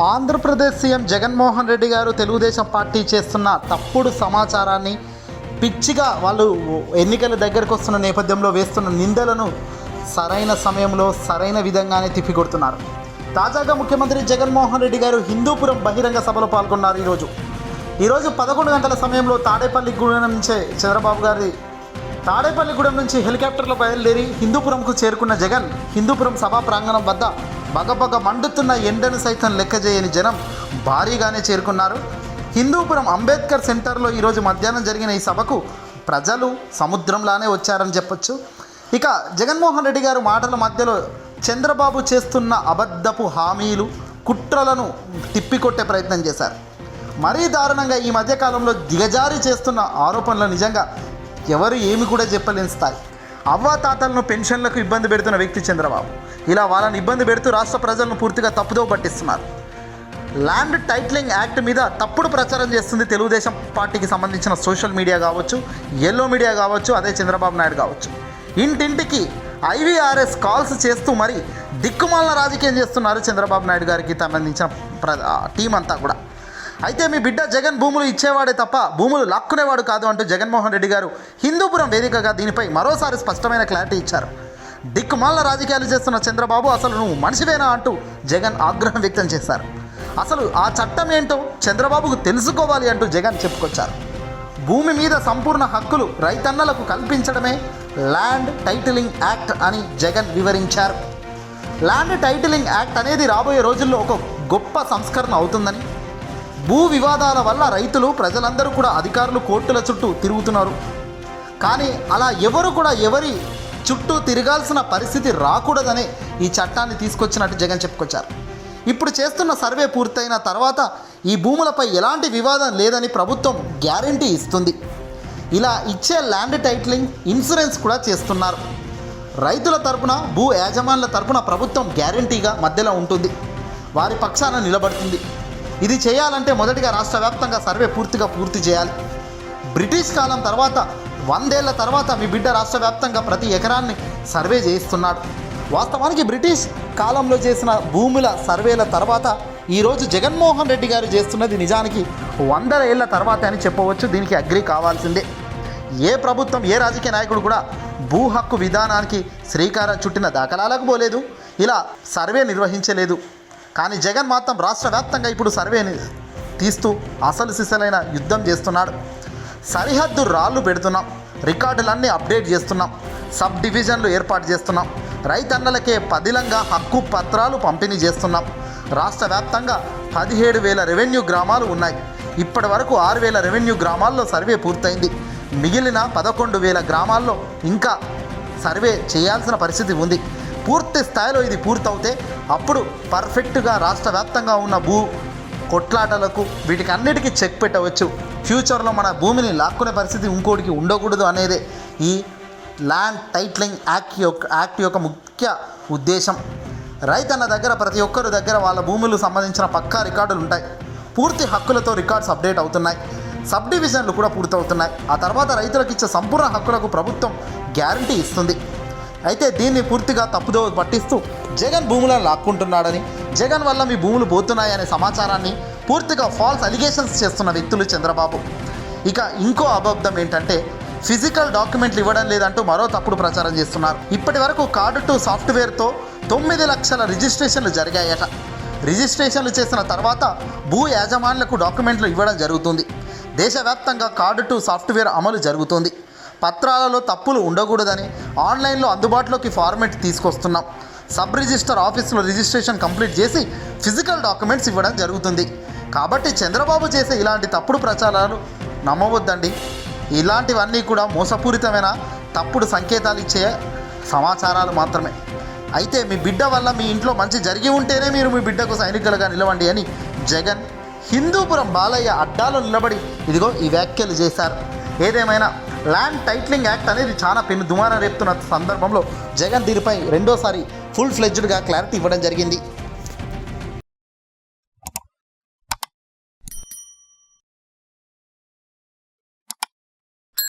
Andhra Pradesh CM Jaganmohan Reddy గారు Telugu Desam party చేస్తున్న తప్పుడు సమాచారాన్ని పిచ్చిగా వాళ్ళు ఎన్నికల దగ్గరకు వస్తున్న నేపథ్యంలో వేస్తున్న నిందలను సరైన సమయంలో సరైన విధంగానే తిప్పికొడుతున్నారు. తాజాగా ముఖ్యమంత్రి జగన్మోహన్ రెడ్డి గారు హిందూపురం బహిరంగ సభలో పాల్గొన్నారు. ఈరోజు 11 గంటల సమయంలో తాడేపల్లిగూడెం నుంచే చంద్రబాబు గారి తాడేపల్లిగూడెం నుంచి హెలికాప్టర్లో బయలుదేరి హిందూపురంకు చేరుకున్న జగన్ హిందూపురం సభా ప్రాంగణం వద్ద బగబగ మండుతున్న ఎండను సైతం లెక్క చేయని జనం భారీగానే చేరుకున్నారు. హిందూపురం అంబేద్కర్ సెంటర్లో ఈరోజు మధ్యాహ్నం జరిగిన ఈ సభకు ప్రజలు సముద్రంలానే వచ్చారని చెప్పొచ్చు. ఇక జగన్మోహన్ రెడ్డి గారు మాటల మధ్యలో చంద్రబాబు చేస్తున్న అబద్ధపు హామీలు కుట్రలను తిప్పికొట్టే ప్రయత్నం చేశారు. మరీ దారుణంగా ఈ మధ్యకాలంలో దిగజారి చేస్తున్న ఆరోపణలు నిజంగా ఎవరు ఏమి కూడా చెప్పలేని స్థాయి. అవ్వాతాతలను పెన్షన్లకు ఇబ్బంది పెడుతున్న వ్యక్తి చంద్రబాబు. ఇలా వాళ్ళని ఇబ్బంది పెడుతూ రాష్ట్ర ప్రజలను పూర్తిగా తప్పుదో పట్టిస్తున్నారు. ల్యాండ్ టైటిలింగ్ యాక్ట్ మీద తప్పుడు ప్రచారం చేస్తుంది తెలుగుదేశం పార్టీకి సంబంధించిన సోషల్ మీడియా కావచ్చు, ఎల్లో మీడియా కావచ్చు, అదే చంద్రబాబు నాయుడు కావచ్చు. ఇంటింటికి ఐవీఆర్ఎస్ కాల్స్ చేస్తూ మరి దిక్కుమాలిన రాజకీయం చేస్తున్నారు చంద్రబాబు నాయుడు గారికి సంబంధించిన టీం అంతా కూడా. అయితే మీ బిడ్డ జగన్ భూములు ఇచ్చేవాడే తప్ప భూములు లాక్కునేవాడు కాదు అంటూ జగన్మోహన్ రెడ్డి గారు హిందూపురం వేదికగా దీనిపై మరోసారి స్పష్టమైన క్లారిటీ ఇచ్చారు. దిక్కుమాలిన రాజకీయాలు చేస్తున్న చంద్రబాబు అసలు నువ్వు మనిషివేనా అంటూ జగన్ ఆగ్రహం వ్యక్తం చేశారు. అసలు ఆ చట్టం ఏంటో చంద్రబాబుకు తెలుసుకోవాలి అంటూ జగన్ చెప్పుకొచ్చారు. భూమి మీద సంపూర్ణ హక్కులు రైతన్నలకు కల్పించడమే ల్యాండ్ టైటిలింగ్ యాక్ట్ అని జగన్ వివరించారు. ల్యాండ్ టైటిలింగ్ యాక్ట్ అనేది రాబోయే రోజుల్లో ఒక గొప్ప సంస్కరణ అవుతుందని, భూ వివాదాల వల్ల రైతులు ప్రజలందరూ కూడా అధికారులు కోర్టుల చుట్టూ తిరుగుతున్నారు. కానీ అలా ఎవరు కూడా ఎవరి చుట్టూ తిరగాల్సిన పరిస్థితి రాకూడదనే ఈ చట్టాన్ని తీసుకొచ్చినట్టు జగన్ చెప్పుకొచ్చారు. ఇప్పుడు చేస్తున్న సర్వే పూర్తయిన తర్వాత ఈ భూములపై ఎలాంటి వివాదం లేదని ప్రభుత్వం గ్యారంటీ ఇస్తుంది. ఇలా ఇచ్చే ల్యాండ్ టైటిలింగ్ ఇన్సూరెన్స్ కూడా చేస్తున్నారు. రైతుల తరపున భూ యాజమాన్యుల తరపున ప్రభుత్వం గ్యారంటీగా మధ్యలో ఉంటుంది, వారి పక్షాన నిలబడుతుంది. ఇది చేయాలంటే మొదటిగా రాష్ట్ర వ్యాప్తంగా సర్వే పూర్తి చేయాలి. బ్రిటిష్ కాలం తర్వాత 100 ఏళ్ల తర్వాత మీ బిడ్డ రాష్ట్ర వ్యాప్తంగా ప్రతి ఎకరాన్ని సర్వే చేయిస్తున్నాడు. వాస్తవానికి బ్రిటిష్ కాలంలో చేసిన భూముల సర్వేల తర్వాత ఈరోజు జగన్మోహన్ రెడ్డి గారు చేస్తున్నది నిజానికి 100 ఏళ్ల తర్వాత అని చెప్పవచ్చు. దీనికి అగ్రి కావాల్సిందే. ఏ ప్రభుత్వం ఏ రాజకీయ నాయకుడు కూడా భూ హక్కు విధానానికి శ్రీకారం చుట్టిన దాఖలాలకు పోలేదు, ఇలా సర్వే నిర్వహించలేదు. కానీ జగన్ మాత్రం రాష్ట్ర వ్యాప్తంగా ఇప్పుడు సర్వేని తీస్తూ అసలు సిసలైన యుద్ధం చేస్తున్నాడు. సరిహద్దు రాళ్ళు పెడుతున్నాం, రికార్డులన్నీ అప్డేట్ చేస్తున్నాం, సబ్ డివిజన్లు ఏర్పాటు చేస్తున్నాం, రైతన్నలకే పదిలంగా హక్కు పత్రాలు పంపిణీ చేస్తున్నాం. రాష్ట్ర వ్యాప్తంగా 17,000 రెవెన్యూ గ్రామాలు ఉన్నాయి. ఇప్పటి వరకు 6,000 రెవెన్యూ గ్రామాల్లో సర్వే పూర్తయింది. మిగిలిన 11,000 గ్రామాల్లో ఇంకా సర్వే చేయాల్సిన పరిస్థితి ఉంది. పూర్తి స్థాయిలో ఇది పూర్తవుతే అప్పుడు పర్ఫెక్ట్గా రాష్ట్ర వ్యాప్తంగా ఉన్న భూ కొట్లాటలకు వీటికి అన్నిటికీ చెక్ పెట్టవచ్చు. ఫ్యూచర్లో మన భూమిని లాక్కునే పరిస్థితి ఇంకోటికి ఉండకూడదు అనేదే ఈ ల్యాండ్ టైటిలింగ్ యాక్ట్ యొక్క ముఖ్య ఉద్దేశం. రైతన్న దగ్గర ప్రతి ఒక్కరి దగ్గర వాళ్ళ భూములకు సంబంధించిన పక్కా రికార్డులు ఉంటాయి. పూర్తి హక్కులతో రికార్డ్స్ అప్డేట్ అవుతున్నాయి. సబ్ డివిజన్లు కూడా పూర్తవుతున్నాయి. ఆ తర్వాత రైతులకు ఇచ్చే సంపూర్ణ హక్కులకు ప్రభుత్వం గ్యారంటీ ఇస్తుంది. అయితే దీన్ని పూర్తిగా తప్పుదో పట్టిస్తూ జగన్ భూములను లాక్కుంటున్నాడని, జగన్ వల్ల మీ భూములు పోతున్నాయనే సమాచారాన్ని పూర్తిగా ఫాల్స్ అలిగేషన్స్ చేస్తున్న వ్యక్తులు చంద్రబాబు. ఇక ఇంకో అబద్ధం ఏంటంటే ఫిజికల్ డాక్యుమెంట్లు ఇవ్వడం లేదంటూ మరో తప్పుడు ప్రచారం చేస్తున్నారు. ఇప్పటి వరకు కార్డు2 సాఫ్ట్వేర్తో 9 లక్షల రిజిస్ట్రేషన్లు జరిగాయట. రిజిస్ట్రేషన్లు చేసిన తర్వాత భూ యాజమాన్యులకు డాక్యుమెంట్లు ఇవ్వడం జరుగుతుంది. దేశవ్యాప్తంగా కార్డు2 సాఫ్ట్వేర్ అమలు జరుగుతుంది. పత్రాలలో తప్పులు ఉండకూడదని ఆన్లైన్లో అందుబాటులోకి ఫార్మేట్ తీసుకొస్తున్నాం. సబ్ రిజిస్టర్ ఆఫీసులో రిజిస్ట్రేషన్ కంప్లీట్ చేసి ఫిజికల్ డాక్యుమెంట్స్ ఇవ్వడం జరుగుతుంది. కాబట్టి చంద్రబాబు చేసే ఇలాంటి తప్పుడు ప్రచారాలు నమ్మవద్దండి. ఇలాంటివన్నీ కూడా మోసపూరితమైన తప్పుడు సంకేతాలు ఇచ్చే సమాచారాలు మాత్రమే. అయితే మీ బిడ్డ వల్ల మీ ఇంట్లో మంచి జరిగి ఉంటేనే మీరు మీ బిడ్డకు సైనికులుగా నిలవండి అని జగన్ హిందూపురం బాలయ్య అడ్డాలో నిలబడి ఇదిగో ఈ వ్యాఖ్యలు చేశారు. ఏదేమైనా ల్యాండ్ టైటిలింగ్ యాక్ట్ అనేది చాలా పెను దుమారం రేపుతున్న సందర్భంలో జగన్ దీనిపై రెండోసారి ఫుల్ ఫ్లెడ్జ్డ్గా క్లారిటీ ఇవ్వడం జరిగింది.